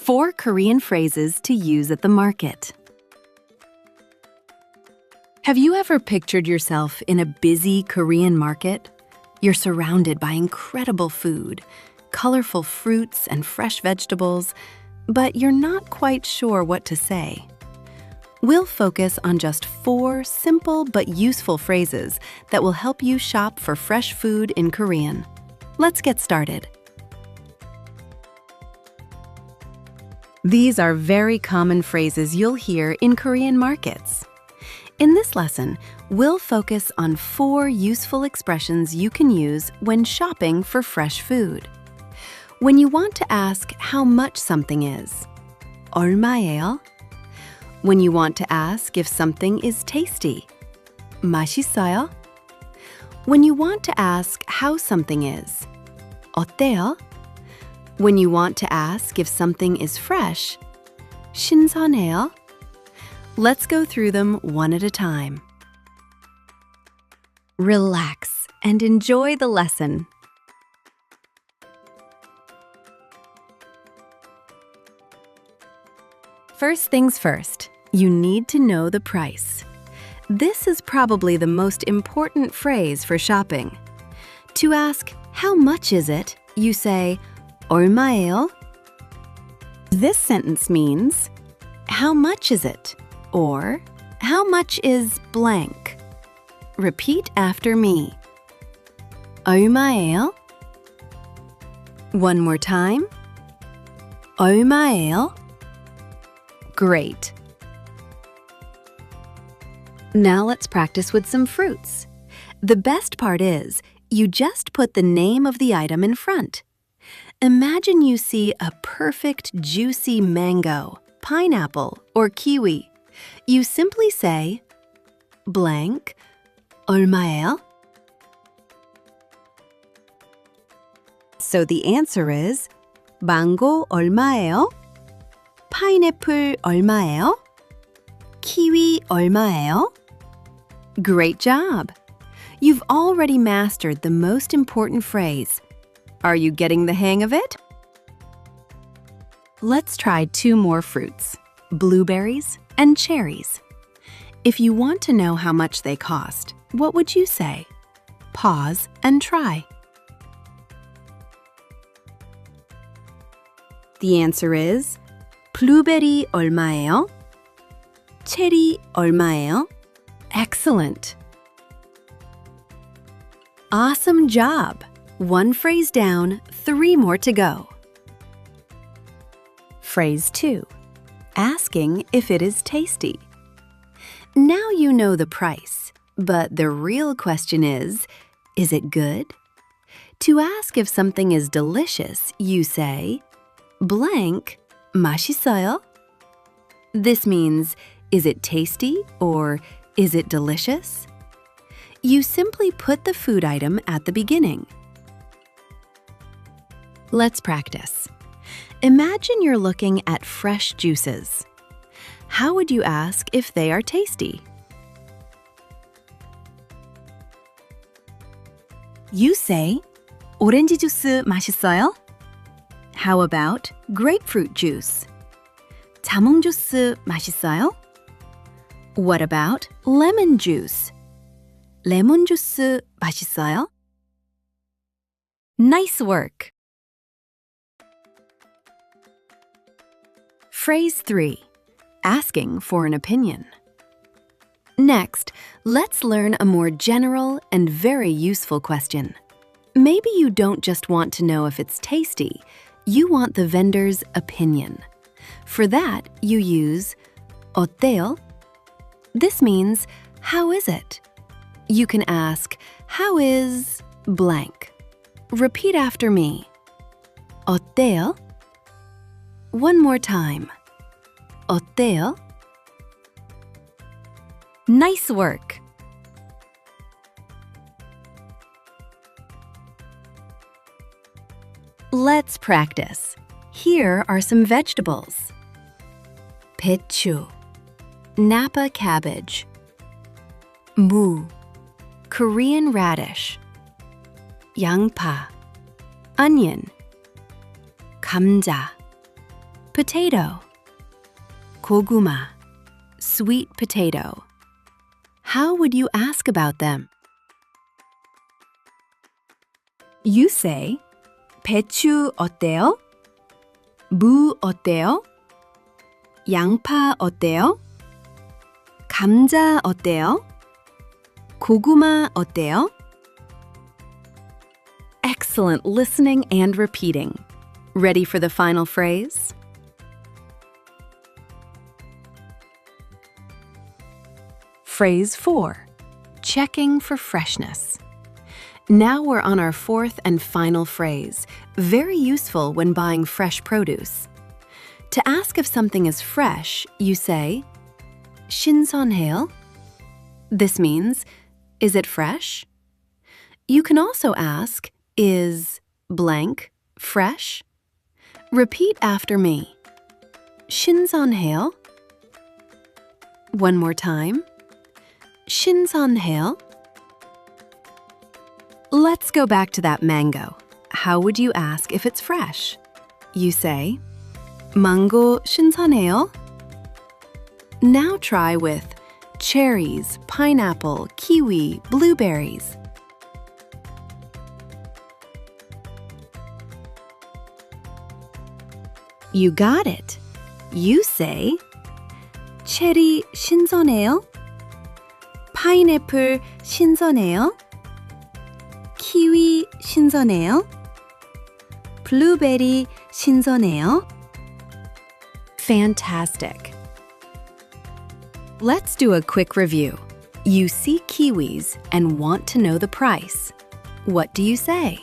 4 Korean phrases to use at the market. Have you ever pictured yourself in a busy Korean market? You're surrounded by incredible food, colorful fruits and fresh vegetables, but you're not quite sure what to say. We'll focus on just 4 simple but useful phrases that will help you shop for fresh food in Korean. Let's get started. These are very common phrases you'll hear in Korean markets. In this lesson, we'll focus on 4 useful expressions you can use when shopping for fresh food. When you want to ask how much something is, 얼마예요? When you want to ask if something is tasty, 맛있어요? When you want to ask how something is, 어때요? When you want to ask if something is fresh, 신선해요? Let's go through them one at a time. Relax and enjoy the lesson. First things first, you need to know the price. This is probably the most important phrase for shopping. To ask, how much is it, you say, 얼마예요? This sentence means, how much is it? Or, how much is blank? Repeat after me. 얼마예요? One more time. 얼마예요? Great. Now let's practice with some fruits. The best part is, you just put the name of the item in front. Imagine you see a perfect juicy mango, pineapple, or kiwi. You simply say, blank, 얼마예요? So the answer is, 망고 얼마예요? 파인애플 얼마예요? 키위 얼마예요? Great job! You've already mastered the most important phrase. Are you getting the hang of it? Let's try 2 more fruits, blueberries and cherries. If you want to know how much they cost, what would you say? Pause and try. The answer is 블루베리 얼마예요? 체리 얼마예요? Excellent! Awesome job! 1 phrase down, 3 more to go. Phrase 2. Asking if it is tasty. Now you know the price, but the real question is it good? To ask if something is delicious, you say, blank, 맛있어요? This means, is it tasty or is it delicious? You simply put the food item at the beginning. Let's practice. Imagine you're looking at fresh juices. How would you ask if they are tasty? You say, 오렌지 주스 맛있어요? How about grapefruit juice? 자몽 주스 맛있어요? What about lemon juice? 레몬 주스 맛있어요? Nice work! Phrase 3. Asking for an opinion. Next, let's learn a more general and very useful question. Maybe you don't just want to know if it's tasty, you want the vendor's opinion. For that, you use 어때요? This means, how is it? You can ask, how is blank? Repeat after me. 어때요? One more time. 어때요? Nice work! Let's practice. Here are some vegetables. 배추, Napa cabbage, 무, Korean radish, 양파, onion, 감자, potato. 고구마, sweet potato. How would you ask about them? You say, 배추 어때요? 무 어때요? 양파 어때요? 감자 어때요? 고구마 어때요? Excellent listening and repeating. Ready for the final phrase? Phrase 4. Checking for freshness. Now we're on our fourth and final phrase, very useful when buying fresh produce. To ask if something is fresh, you say, 신선해요? This means, is it fresh? You can also ask, is blank fresh? Repeat after me. 신선해요? One more time. 신선해요? Let's go back to that mango. How would you ask if it's fresh? You say, 망고 신선해요? Now try with cherries, pineapple, kiwi, blueberries. You got it. You say, 체리 신선해요? 파인애플 신선해요? 키위 신선해요? 블루베리 신선해요? Fantastic. Let's do a quick review. You see kiwis and want to know the price. What do you say?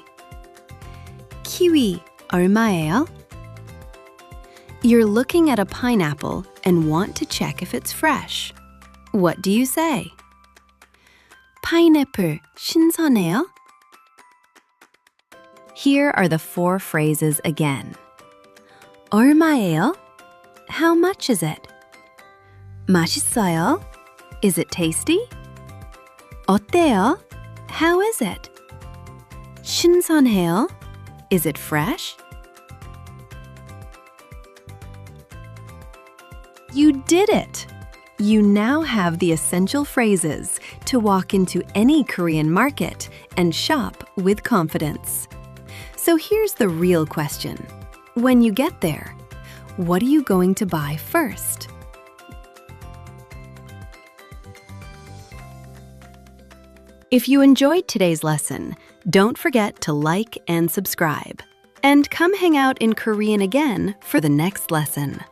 키위 얼마예요? You're looking at a pineapple and want to check if it's fresh. What do you say? 파인애플 신선해요? Here are the 4 phrases again. 얼마예요? How much is it? 맛있어요? Is it tasty? 어때요? How is it? 신선해요? Is it fresh? You did it! You now have the essential phrases to walk into any Korean market and shop with confidence. So here's the real question. When you get there, what are you going to buy first? If you enjoyed today's lesson, don't forget to like and subscribe. And come hang out in Korean again for the next lesson.